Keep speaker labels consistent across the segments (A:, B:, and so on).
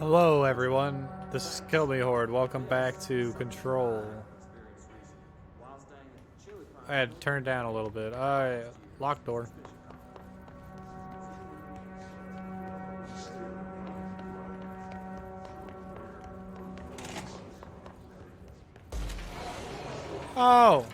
A: Hello everyone, this is Kill Me Horde. Welcome back to Control. I had to turn down a little bit. Locked door. Oh!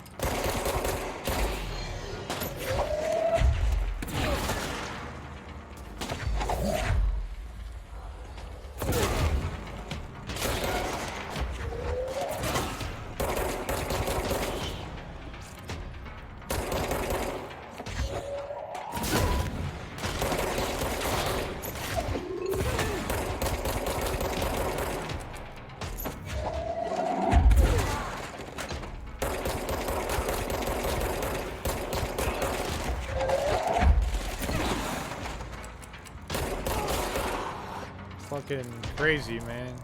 A: Fucking crazy, man.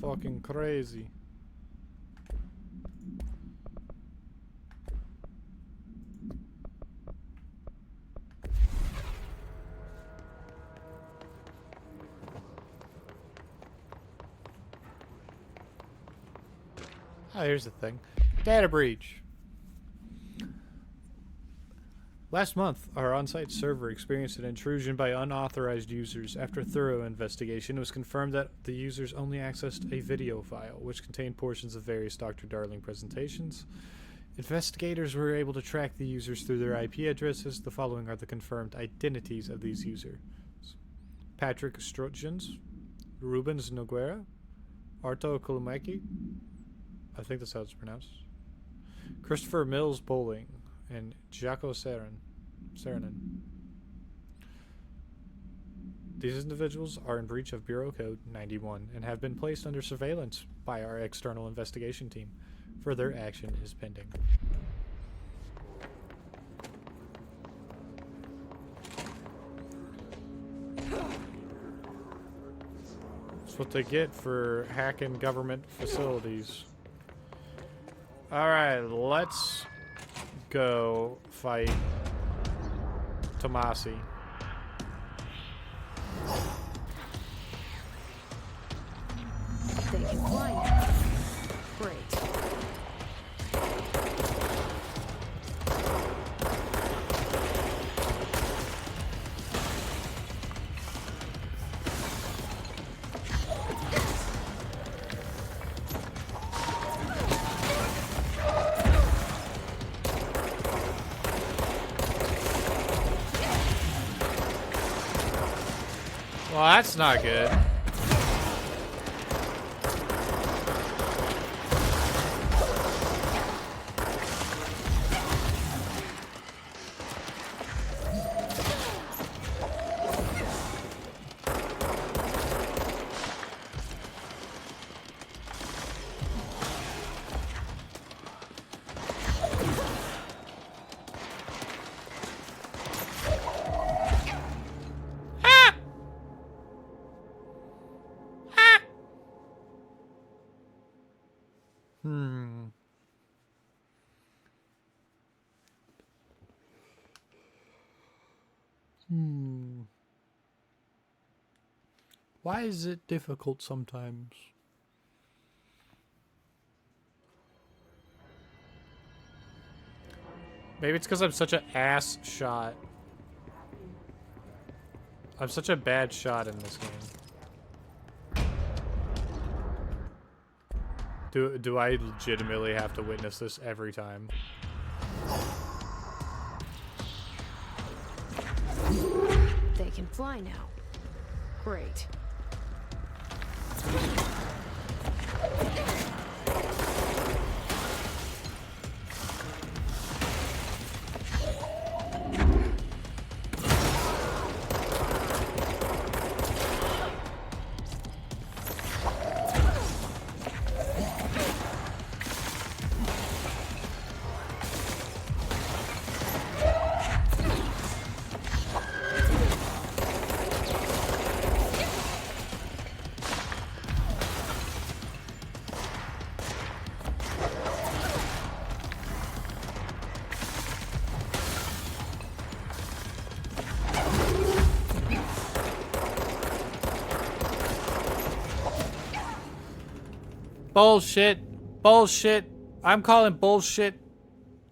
A: Fucking crazy. Oh, here's the thing. Data breach. Last month, our on-site server experienced an intrusion by unauthorized users. After thorough investigation, it was confirmed that the users only accessed a video file, which contained portions of various Dr. Darling presentations. Investigators were able to track the users through their IP addresses. The following are the confirmed identities of these users. Patrick Strotjans, Rubens Noguera, Arto Kulumaki, I think that's how it's pronounced, Christopher Mills Bowling, and Jaco Saranen. These individuals are in breach of Bureau Code 91 and have been placed under surveillance by our external investigation team. Further action is pending. That's what they get for hacking government facilities. Alright, let's go fight Tomasi.
B: They can fly now. Great.
A: Well, that's not good. Why is it difficult sometimes? Maybe it's because I'm such an ass shot. I'm such a bad shot in this game. Do I legitimately have to witness this every time?
B: They can fly now. Great.
A: Bullshit. Bullshit. I'm calling bullshit.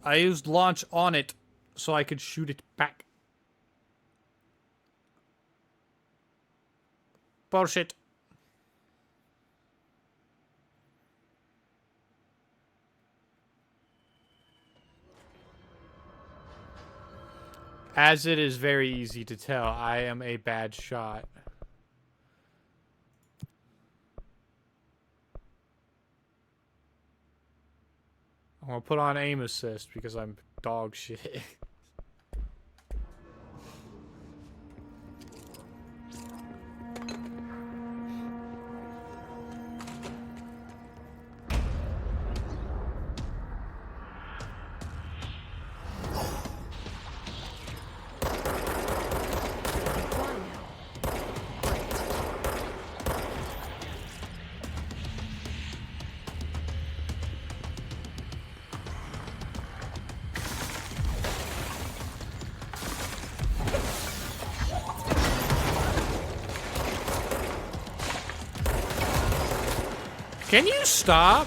A: I used launch on it so I could shoot it back. Bullshit. As it is very easy to tell, I am a bad shot. I'm gonna put on aim assist because I'm dog shit. Can you stop?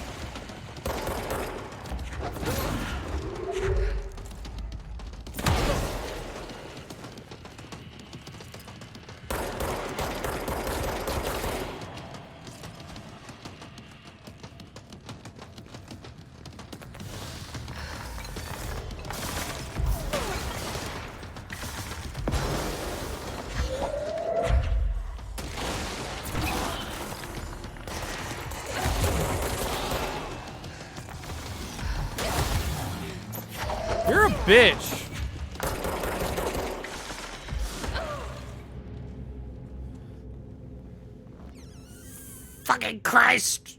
A: You're a bitch. Fucking Christ.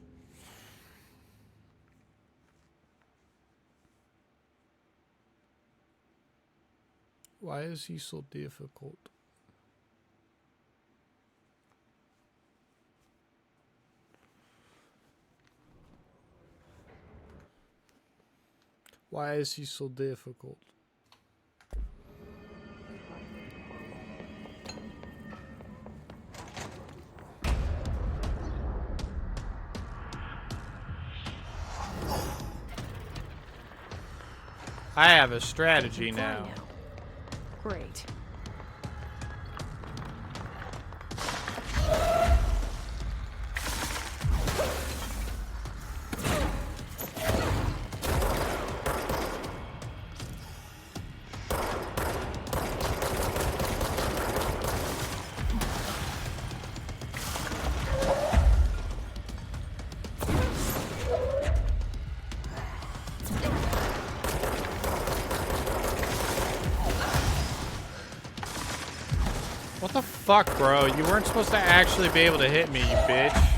A: Why is he so difficult? Why is he so difficult? I have a strategy now.
B: Great.
A: What the fuck, bro? You weren't supposed to actually be able to hit me, you bitch.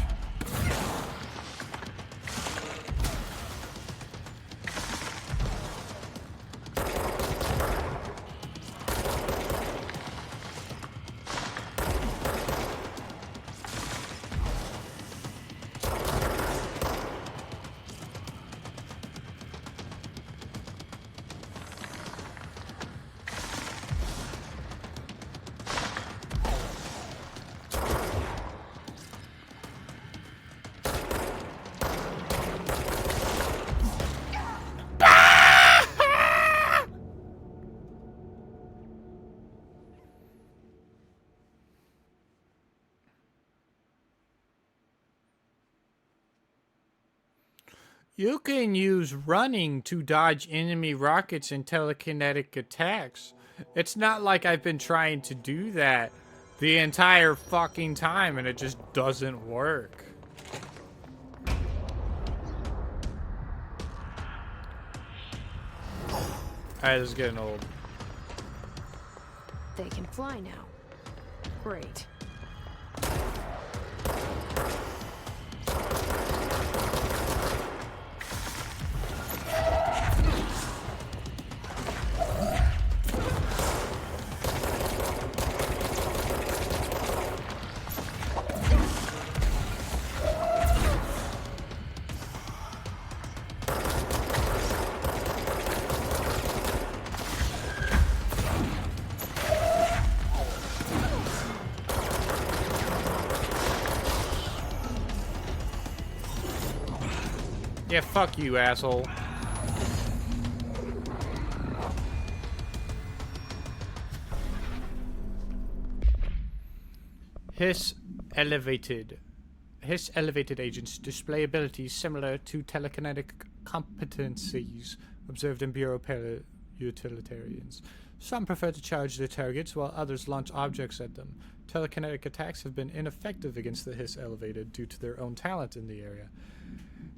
A: You can use running to dodge enemy rockets and telekinetic attacks. It's not like I've been trying to do that the entire fucking time and it just doesn't work. Alright, this is getting old.
B: They can fly now. Great.
A: Yeah, fuck you, asshole. His elevated agents display abilities similar to telekinetic competencies observed in Bureau utilitarians. Some prefer to charge their targets, while others launch objects at them. Telekinetic attacks have been ineffective against the Hiss Elevated due to their own talent in the area.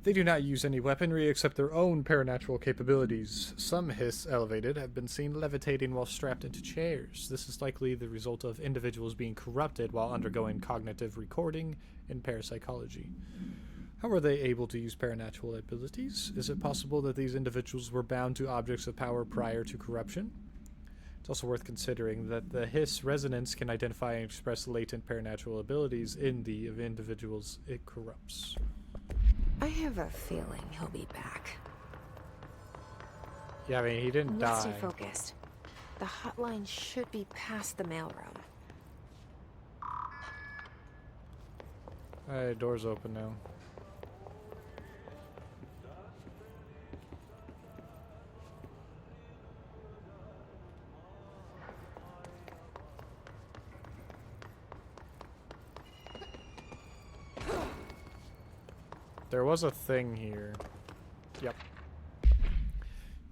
A: They do not use any weaponry except their own paranatural capabilities. Some Hiss Elevated have been seen levitating while strapped into chairs. This is likely the result of individuals being corrupted while undergoing cognitive recording in parapsychology. How were they able to use paranatural abilities? Is it possible that these individuals were bound to objects of power prior to corruption? It's also worth considering that the Hiss resonance can identify and express latent paranatural abilities in the individuals it corrupts.
B: I have a feeling he'll be back.
A: Yeah, I mean, he didn't
B: Let's
A: die.
B: stay focused. The hotline should be past the mailroom.
A: Alright, door's open now. There was a thing here. Yep.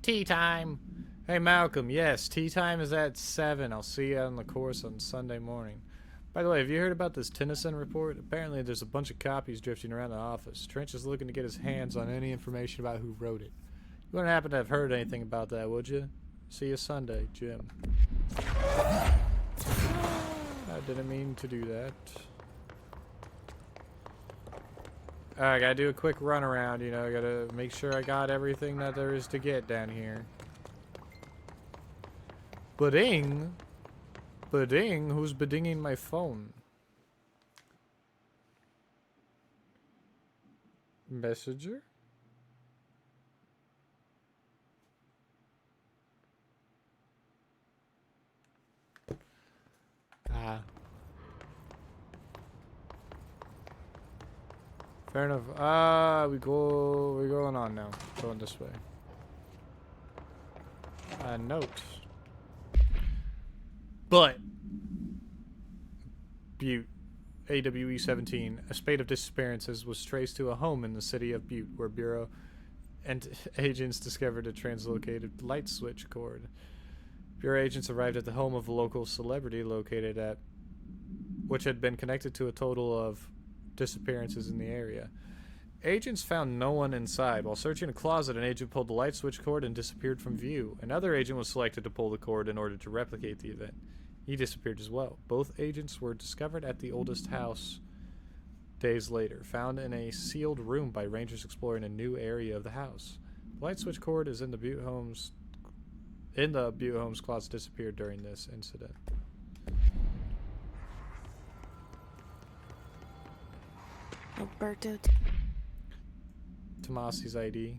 A: Tea time! Hey Malcolm, yes, tea time is at 7. I'll see you on the course on Sunday morning. By the way, have you heard about this Tennyson report? Apparently there's a bunch of copies drifting around the office. Trench is looking to get his hands on any information about who wrote it. You wouldn't happen to have heard anything about that, would you? See you Sunday, Jim. I didn't mean to do that. I gotta do a quick run around, you know, I gotta make sure I got everything that there is to get down here. Bading? Bading? Who's badinging my phone? Messenger? Ah. Fair enough. We're going on now. Going this way. Note. But Butte, AWE 17, a spate of disappearances was traced to a home in the city of Butte, where Bureau and agents discovered a translocated light switch cord. Bureau agents arrived at the home of a local celebrity located at, which had been connected to a total of disappearances in the area. Agents found no one inside. While searching a closet, an agent pulled the light switch cord and disappeared from view. Another agent was selected to pull the cord in order to replicate the event. He disappeared as well. Both agents were discovered at the oldest house days later, found in a sealed room by rangers exploring a new area of the house. The light switch cord is in the Butte Homes closet, disappeared during this incident.
B: Alberto
A: Tomasi's ID.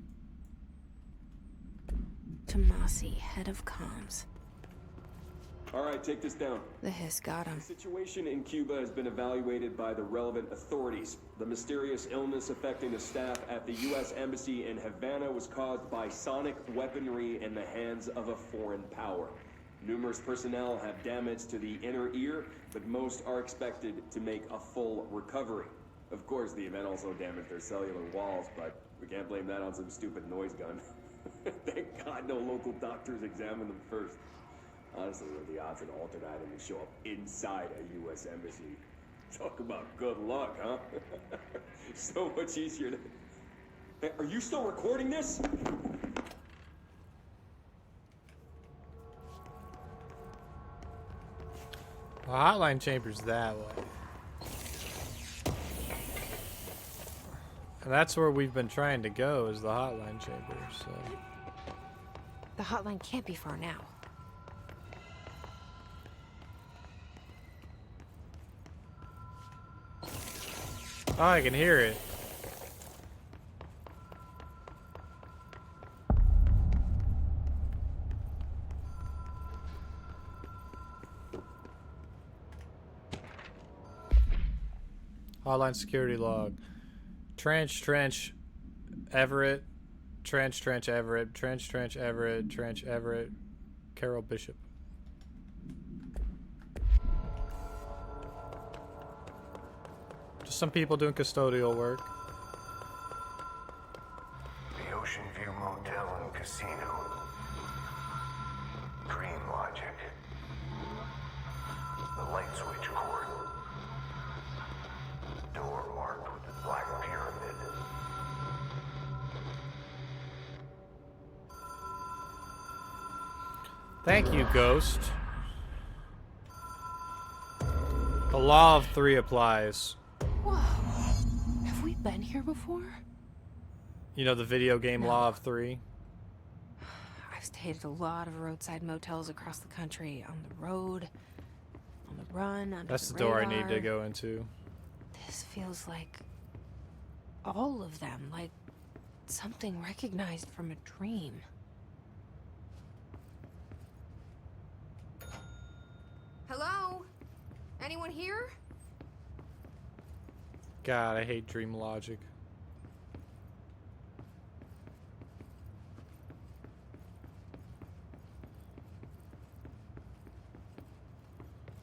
B: Tomasi, head of comms.
C: All right, take this down.
B: The Hiss got him.
C: The situation in Cuba has been evaluated by the relevant authorities. The mysterious illness affecting the staff at the U.S. Embassy in Havana was caused by sonic weaponry in the hands of a foreign power. Numerous personnel have damage to the inner ear, but most are expected to make a full recovery. Of course, the event also damaged their cellular walls, but we can't blame that on some stupid noise gun. Thank God no local doctors examined them first. Honestly, what are the odds an alternate item will show up inside a U.S. embassy? Talk about good luck, huh? So much easier to... Hey, are you still recording this?
A: The hotline chamber's that way. And that's where we've been trying to go, is the hotline chamber, so...
B: The hotline can't be far now.
A: Oh, I can hear it. Hotline security log. Trench. Everett, Trench, Everett, Trench, Everett, Trench, Everett, Carol Bishop. Just some people doing custodial work.
D: The Ocean View Motel and Casino. Dream Logic. The light switch cord. Door marked with the black pyramid.
A: Thank you, Ghost. The law of three applies.
B: Whoa. Have we been here before?
A: You know the video game Law of Three?
B: I've stayed at a lot of roadside motels across the country. On the road, on the run, under
A: That's
B: the
A: the door I
B: radar.
A: need to go into.
B: This feels like all of them, like something recognized from a dream. Hello? Anyone here?
A: God, I hate dream logic.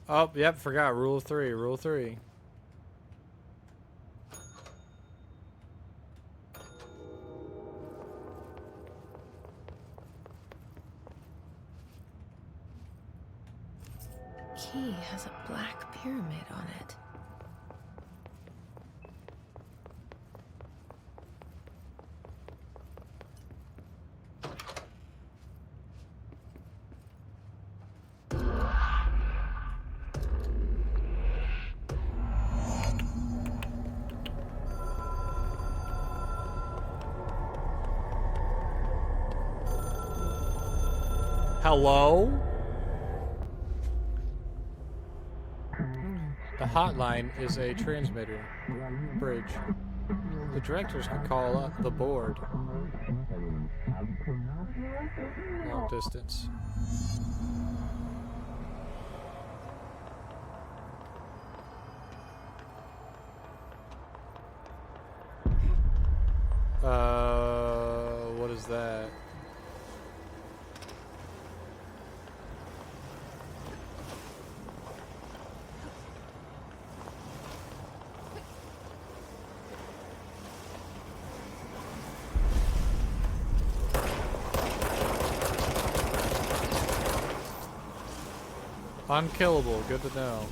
A: Oh, yep, forgot. Rule of three. Rule of three.
B: Key has a black pyramid on it.
A: Hello? The hotline is a transmitter bridge. The directors can call up the board. Long distance. What is that? Unkillable, good to know.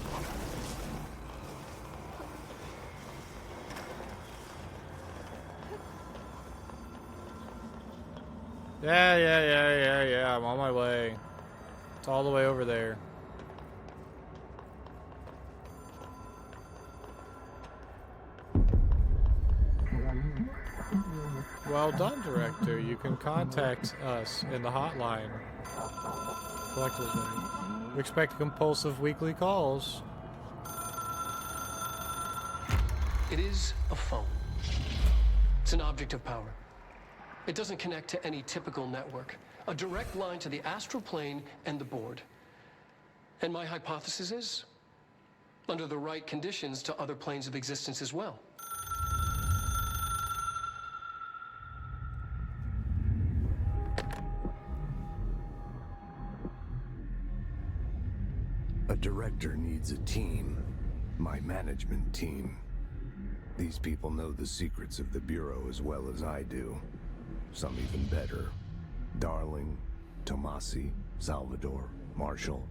A: Yeah, I'm on my way. It's all the way over there. Well done, director. You can contact us in the hotline. Collectively. We expect compulsive weekly calls.
E: It is a phone. It's an object of power. It doesn't connect to any typical network. A direct line to the astral plane and the board. And my hypothesis is, under the right conditions, to other planes of existence as well.
D: A director needs a team. My management team. These people know the secrets of the Bureau as well as I do. Some even better. Darling, Tomasi, Salvador, Marshall.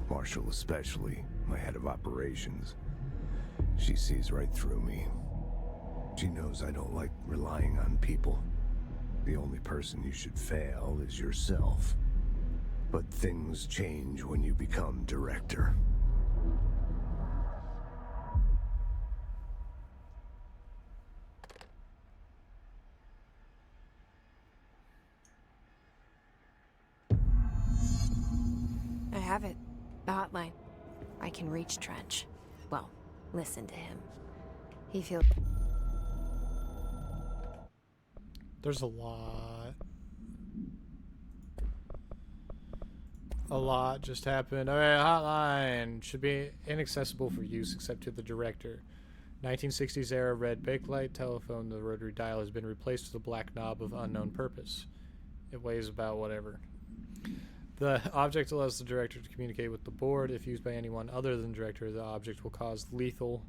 D: Marshall especially, my head of operations. She sees right through me. She knows I don't like relying on people. The only person you should fail is yourself. But things change when you become director.
B: I have it. The hotline. I can reach Trench. Well, listen to him. He feels...
A: There's a lot. A lot just happened. Okay, hotline should be inaccessible for use except to the director. 1960s era red bakelite telephone. The rotary dial has been replaced with a black knob of unknown purpose. It weighs about whatever. The object allows the director to communicate with the board. If used by anyone other than the director, the object will cause lethal.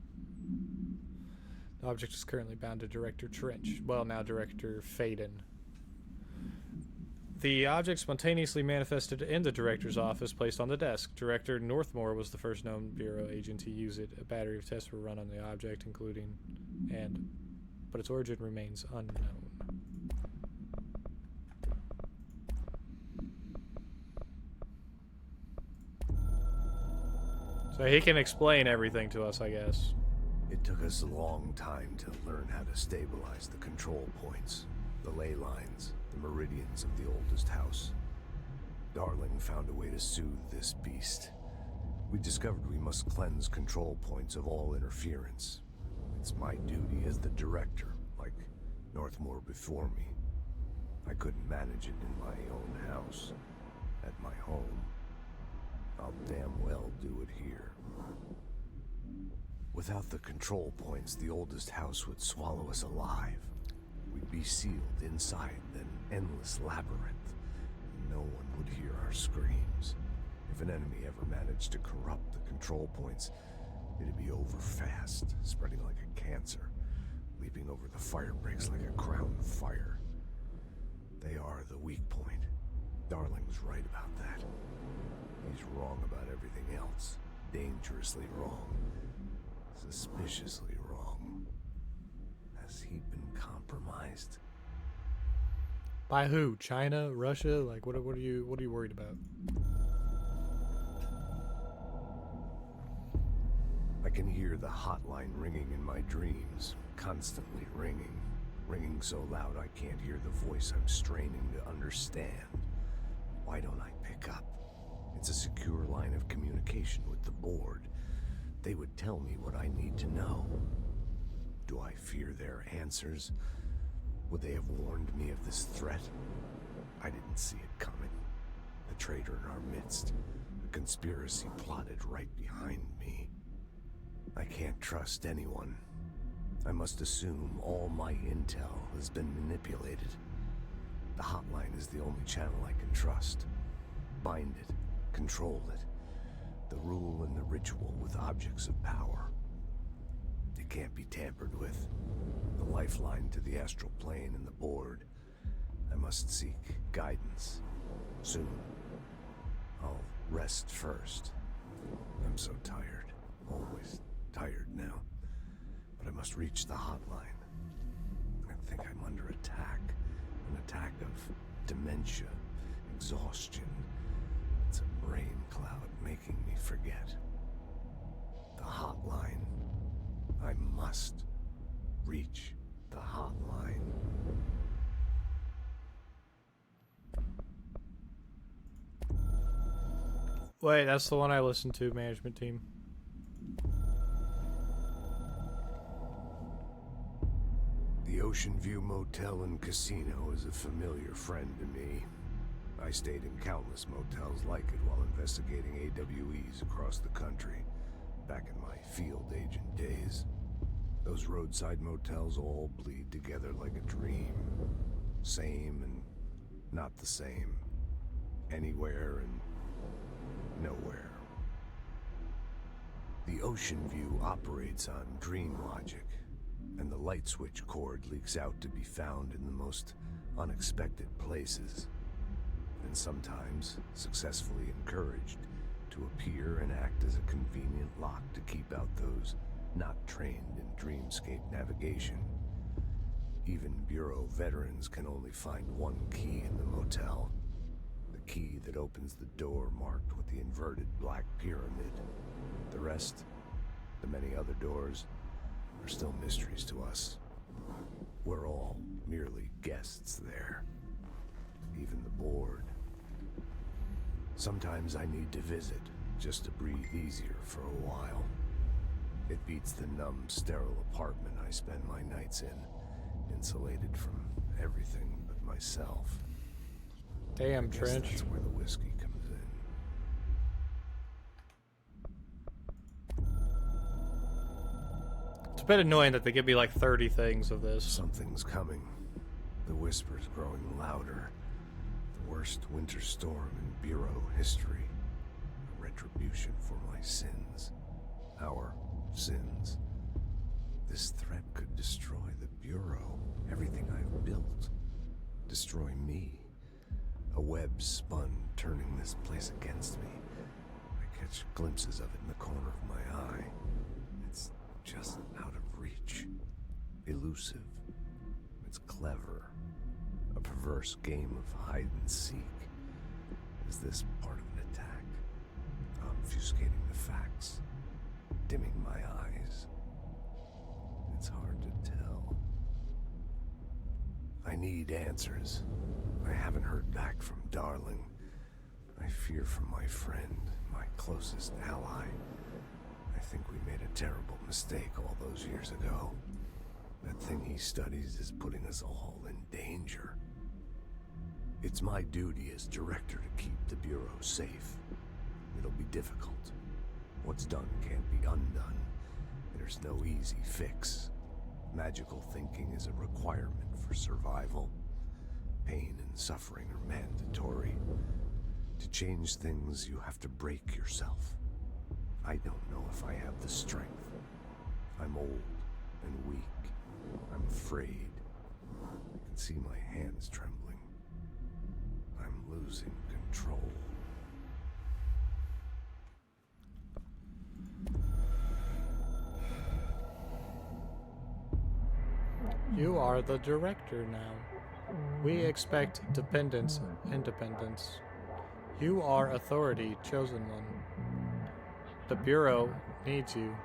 A: The object is currently bound to Director Trench. Well, now Director Faden. The object spontaneously manifested in the director's office, placed on the desk. Director Northmore was the first known Bureau agent to use it. A battery of tests were run on the object, but its origin remains unknown. So he can explain everything to us, I guess.
D: It took us a long time to learn how to stabilize the control points, the ley lines, the meridians of the oldest house. Darling found a way to soothe this beast. We discovered we must cleanse control points of all interference. It's my duty as the director, like Northmore before me. I couldn't manage it in my own house, at my home. I'll damn well do it here. Without the control points, the oldest house would swallow us alive. We'd be sealed inside an endless labyrinth. No one would hear our screams. If an enemy ever managed to corrupt the control points, it'd be over fast, spreading like a cancer, leaping over the fire breaks like a crown fire. They are the weak point. Darling's right about that. He's wrong about everything else. Dangerously wrong. Suspiciously wrong. Has he been compromised?
A: By who? China? Russia? Like, what are you worried about?
D: I can hear the hotline ringing in my dreams, constantly ringing. Ringing so loud I can't hear the voice I'm straining to understand. Why don't I pick up? It's a secure line of communication with the board. They would tell me what I need to know. Do I fear their answers? Would they have warned me of this threat? I didn't see it coming. The traitor in our midst. A conspiracy plotted right behind me. I can't trust anyone. I must assume all my intel has been manipulated. The hotline is the only channel I can trust. Bind it, control it. The rule and the ritual with objects of power. It can't be tampered with. The lifeline to the astral plane and the board. I must seek guidance. Soon. I'll rest first. I'm so tired. Always tired now. But I must reach the hotline. I think I'm under attack. An attack of dementia, exhaustion. It's a brain cloud making me forget. The hotline. I must reach the hotline.
A: Wait, that's the one I listened to, management team.
D: The Ocean View Motel and Casino is a familiar friend to me. I stayed in countless motels like it while investigating AWEs across the country, back in my field agent days. Those roadside motels all bleed together like a dream. Same and not the same. Anywhere and nowhere. The Ocean View operates on dream logic, and the light switch cord leaks out to be found in the most unexpected places, and sometimes successfully encouraged to appear and act as a convenient lock to keep out those not trained in dreamscape navigation. Even Bureau veterans can only find one key in the motel. The key that opens the door marked with the inverted black pyramid. The rest, the many other doors, are still mysteries to us. We're all merely guests there. Even the board. Sometimes I need to visit, just to breathe easier for a while. It beats the numb, sterile apartment I spend my nights in, insulated from everything but myself.
A: Damn,
D: I guess
A: Trench.
D: that's where the whiskey comes in.
A: It's a bit annoying that they give me like 30 things of this.
D: Something's coming. The whispers growing louder. The worst winter storm in Bureau history. A retribution for my sins. Our sins. This threat could destroy the Bureau. Everything I've built. Destroy me. A web spun, turning this place against me. I catch glimpses of it in the corner of my eye. It's just out of reach. Elusive. It's clever. A perverse game of hide and seek. Is this part of an attack? Obfuscating the facts. Dimming my eyes. It's hard to tell. I need answers. I haven't heard back from Darling. I fear for my friend, my closest ally. I think we made a terrible mistake all those years ago. That thing he studies is putting us all in danger. It's my duty as director to keep the Bureau safe. It'll be difficult. What's done can't be undone. There's no easy fix. Magical thinking is a requirement for survival. Pain and suffering are mandatory. To change things, you have to break yourself. I don't know if I have the strength. I'm old and weak. I'm afraid. I can see my hands trembling. I'm losing control.
A: You are the director now. We expect independence. You are authority, chosen one. The Bureau needs you.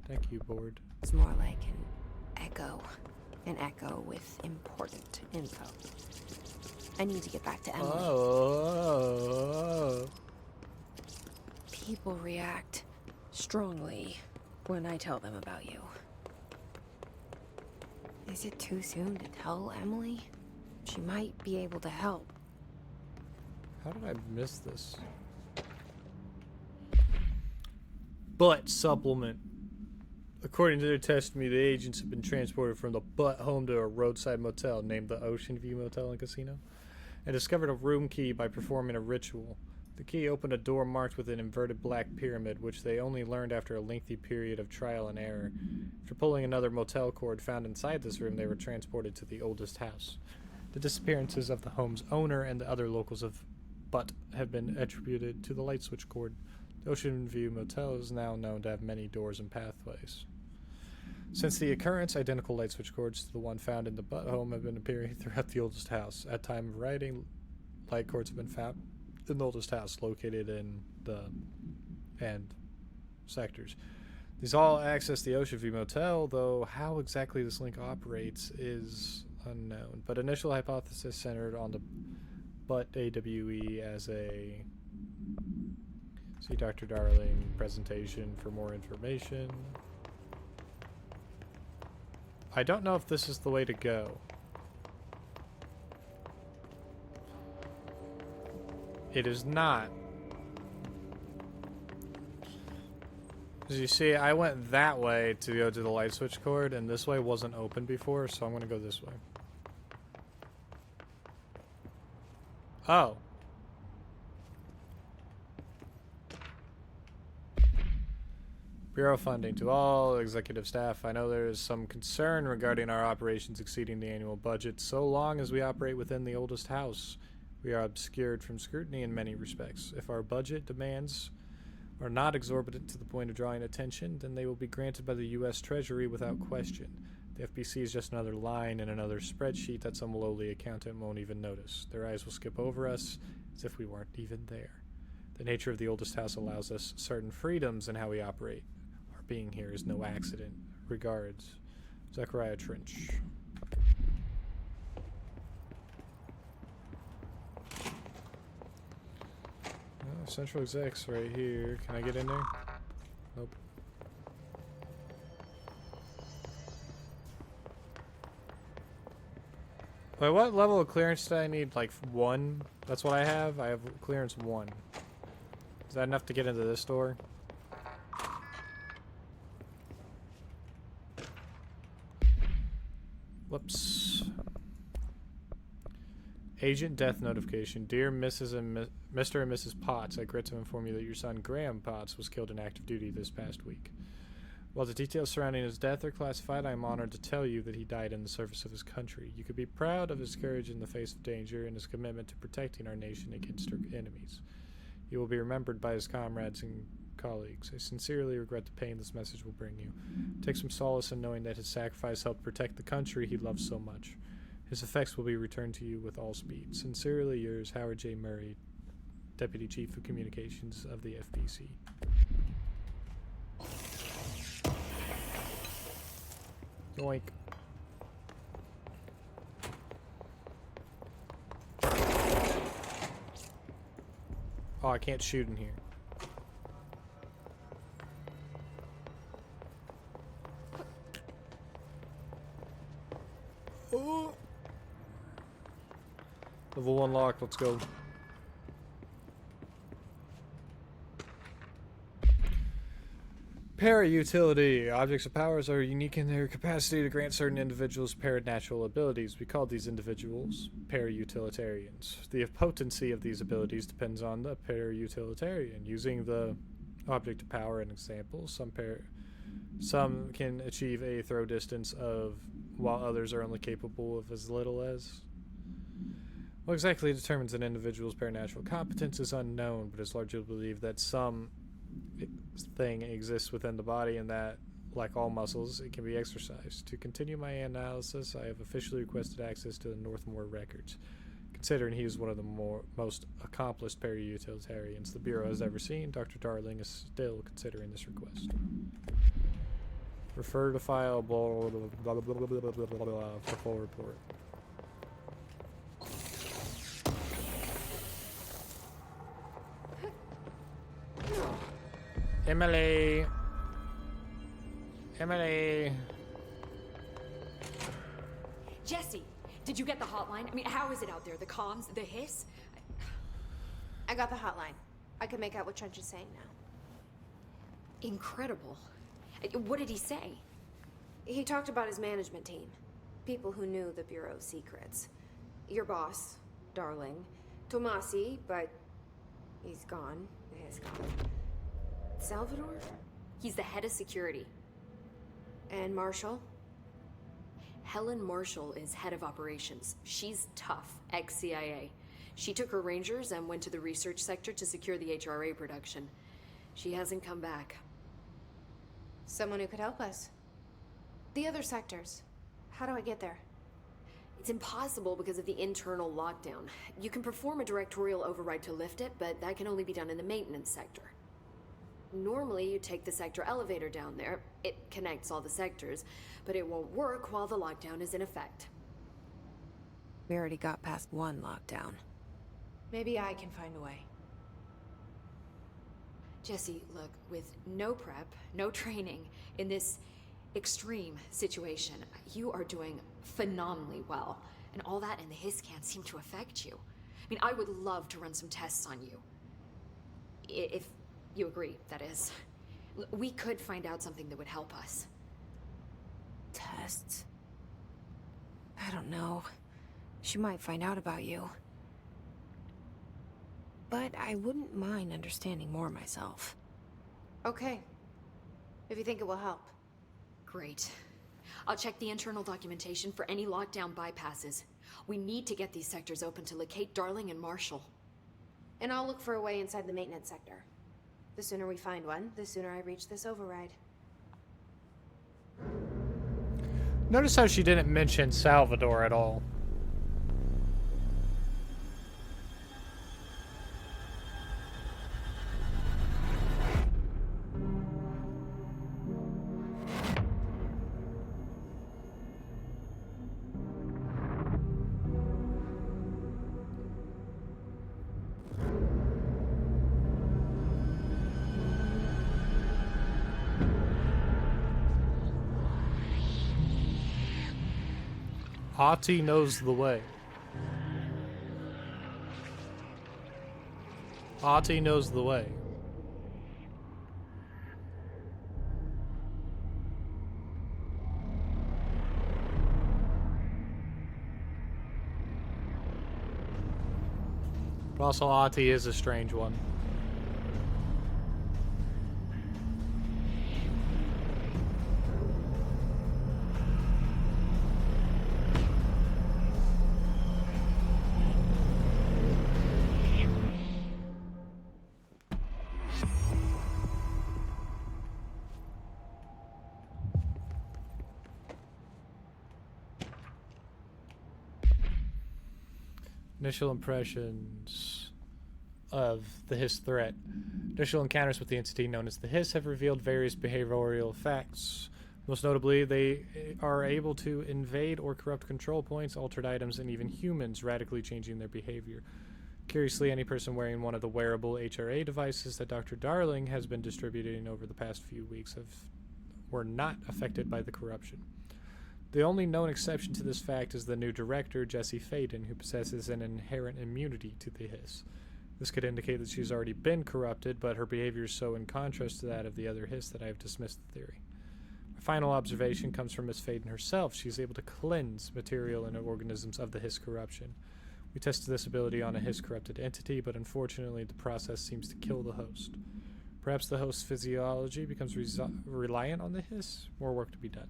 A: Thank you, board.
B: It's more like an echo. An echo with important info. I need to get back to Emily.
A: Oh.
B: People react strongly when I tell them about you. Is it too soon to tell Emily? She might be able to help.
A: How did I miss this? Butt supplement. According to their testimony, the agents have been transported from the butt home to a roadside motel named the Ocean View Motel and Casino and discovered a room key by performing a ritual. The key opened a door marked with an inverted black pyramid, which they only learned after a lengthy period of trial and error. After pulling another motel cord found inside this room, they were transported to the oldest house. The disappearances of the home's owner and the other locals of Butt have been attributed to the light switch cord. The Ocean View Motel is now known to have many doors and pathways. Since the occurrence, identical light switch cords to the one found in the Butt home have been appearing throughout the oldest house. At time of writing, light cords have been found in the oldest house located in the end sectors. These all access the Ocean View Motel, though how exactly this link operates is unknown. But initial hypothesis centered on the Butt AWE as a... See Dr. Darling presentation for more information. I don't know if this is the way to go. It is not. As you see, I went that way to go to the light switch cord, and this way wasn't open before, so I'm going to go this way. Oh. Bureau funding. To all executive staff, I know there is some concern regarding our operations exceeding the annual budget. So long as we operate within the oldest house, we are obscured from scrutiny in many respects. If our budget demands are not exorbitant to the point of drawing attention, then they will be granted by the U.S. Treasury without question. The FBC is just another line in another spreadsheet that some lowly accountant won't even notice. Their eyes will skip over us as if we weren't even there. The nature of the oldest house allows us certain freedoms in how we operate. Our being here is no accident. Regards, Zechariah Trench. Central execs right here. Can I get in there? Nope. Wait, what level of clearance do I need? Like 1? That's what I have? I have clearance 1. Is that enough to get into this door? Whoops. Agent death notification. Dear Mrs. and Mr. and Mrs. Potts, I regret to inform you that your son Graham Potts was killed in active duty this past week. While the details surrounding his death are classified, I am honored to tell you that he died in the service of his country. You could be proud of his courage in the face of danger and his commitment to protecting our nation against our enemies. He will be remembered by his comrades and colleagues. I sincerely regret the pain this message will bring you. Take some solace in knowing that his sacrifice helped protect the country he loves so much. His effects will be returned to you with all speed. Sincerely yours, Howard J. Murray, Deputy Chief of Communications of the FBC. Yoink. Oh, I can't shoot in here. Oh. Level 1 locked, let's go. Para-utility. Objects of powers are unique in their capacity to grant certain individuals paranatural abilities. We call these individuals para-utilitarians. The potency of these abilities depends on the para-utilitarian. Using the object of power an example, some can achieve a throw distance of, while others are only capable of as little as. What exactly determines an individual's paranatural competence is unknown, but it's largely believed that some thing exists within the body and that, like all muscles, it can be exercised. To continue my analysis, I have officially requested access to the Northmore records. Considering he is one of the most accomplished para-utilitarians the Bureau has ever seen, Dr. Darling is still considering this request. Refer to file blah blah blah blah blah blah blah blah for full report. Emily.
F: Jesse, did you get the hotline? I mean, how is it out there? The comms, the hiss?
B: I got the hotline. I can make out what Trench is saying now.
F: Incredible. What did he say?
B: He talked about his management team. People who knew the Bureau's secrets. Your boss, Darling. Tomasi, but he's gone. He's gone. Salvador?
F: He's the head of security.
B: And Marshall?
F: Helen Marshall is head of operations. She's tough, ex-CIA. She took her rangers and went to the research sector to secure the HRA production. She hasn't come back.
B: Someone who could help us. The other sectors. How do I get there?
F: It's impossible because of the internal lockdown. You can perform a directorial override to lift it, but that can only be done in the maintenance sector. Normally, you take the sector elevator down there. It connects all the sectors, but it won't work while the lockdown is in effect.
B: We already got past one lockdown. Maybe I can find a way.
F: Jesse, look, with no prep, no training, in this extreme situation, you are doing phenomenally well. And all that and the hiss can't seem to affect you. I mean, I would love to run some tests on you. If you agree, that is. We could find out something that would help us.
B: Tests? I don't know. She might find out about you. But I wouldn't mind understanding more myself. Okay. If you think it will help.
F: Great. I'll check the internal documentation for any lockdown bypasses. We need to get these sectors open to locate Darling and Marshall.
B: And I'll look for a way inside the maintenance sector. The sooner we find one, the sooner I reach this override.
A: Notice how she didn't mention Salvador at all. Ati knows the way. Ati knows the way. But also, Ahti is a strange one. Initial impressions of the Hiss threat. Initial encounters with the entity known as the Hiss have revealed various behavioral facts. Most notably, they are able to invade or corrupt control points, altered items, and even humans, radically changing their behavior. Curiously, any person wearing one of the wearable HRA devices that Dr. Darling has been distributing over the past few weeks were not affected by the corruption. The only known exception to this fact is the new director, Jessie Faden, who possesses an inherent immunity to the Hiss. This could indicate that she's already been corrupted, but her behavior is so in contrast to that of the other Hiss that I have dismissed the theory. My final observation comes from Miss Faden herself. She's able to cleanse material and organisms of the Hiss corruption. We tested this ability on a Hiss-corrupted entity, but unfortunately the process seems to kill the host. Perhaps the host's physiology becomes reliant on the Hiss? More work to be done.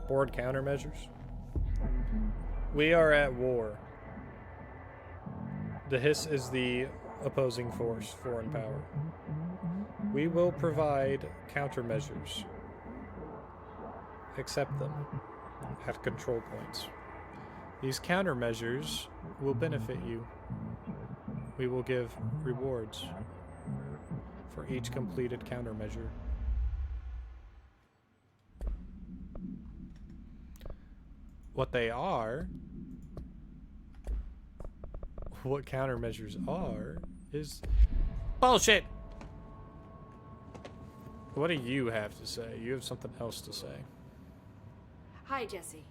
A: Board countermeasures. We are at war. The Hiss is the opposing force, foreign power. We will provide countermeasures. Accept them at control points. These countermeasures will benefit you. We will give rewards for each completed countermeasure. What countermeasures are, is bullshit! What do you have to say? You have something else to say.
F: Hi, Jesse.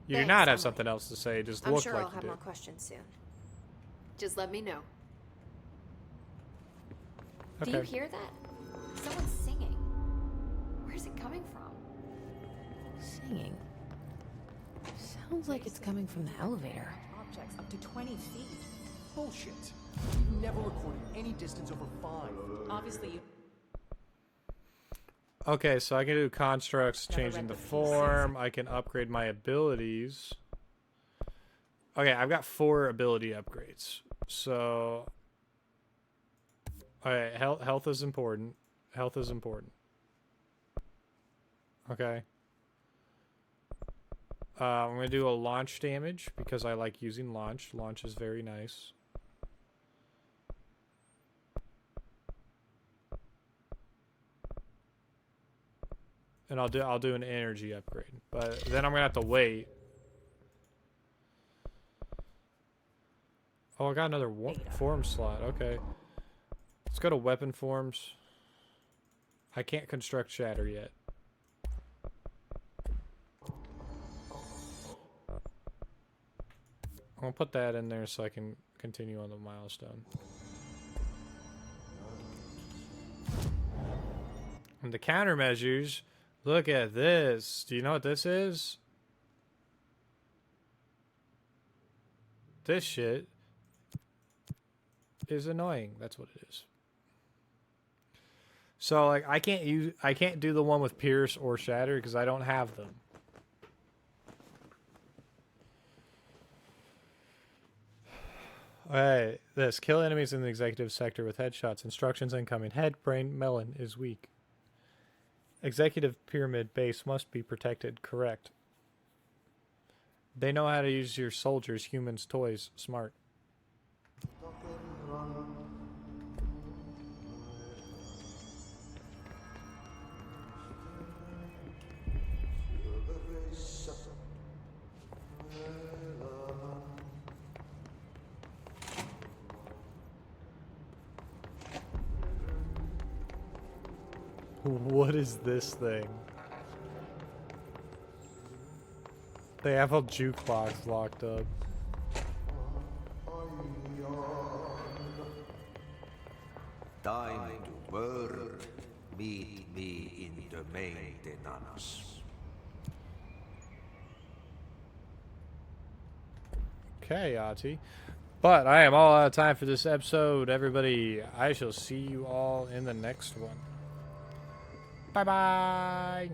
A: You do
B: Thanks,
A: not have
B: Emily.
A: something else to say, just
B: I'm
A: look
B: sure
A: like
B: I'll
A: you
B: have
A: do.
B: more questions soon.
F: Just let me know.
A: Okay.
F: Do you hear that? Someone's singing. Where's it coming from?
G: Singing. Sounds like it's coming from the elevator.
H: Objects up to 20 feet. Bullshit. You never recorded any distance over 5. Obviously, you.
A: Okay, so I can do constructs,
F: Never
A: changing
F: read
A: the
F: the pieces.
A: form. I can upgrade my abilities. Okay, I've got 4 ability upgrades. So, alright, health is important. Health is important. Okay. I'm going to do a launch damage because I like using launch. Launch is very nice. And I'll do an energy upgrade. But then I'm going to have to wait. Oh, I got another form slot. Okay. Let's go to weapon forms. I can't construct shatter yet. I'll put that in there so I can continue on the milestone. And the countermeasures, look at this. Do you know what this is? This shit is annoying. That's what it is. So like I can't do the one with pierce or shatter because I don't have them. Alright, this. Kill enemies in the executive sector with headshots. Instructions incoming. Head, brain, melon is weak. Executive pyramid base must be protected. Correct. They know how to use your soldiers, humans, toys. Smart. What is this thing? They have a jukebox locked up.
I: Time to burn. Meet me in the maintenance.
A: Okay, Ati. But I am all out of time for this episode, everybody. I shall see you all in the next one. Bye-bye.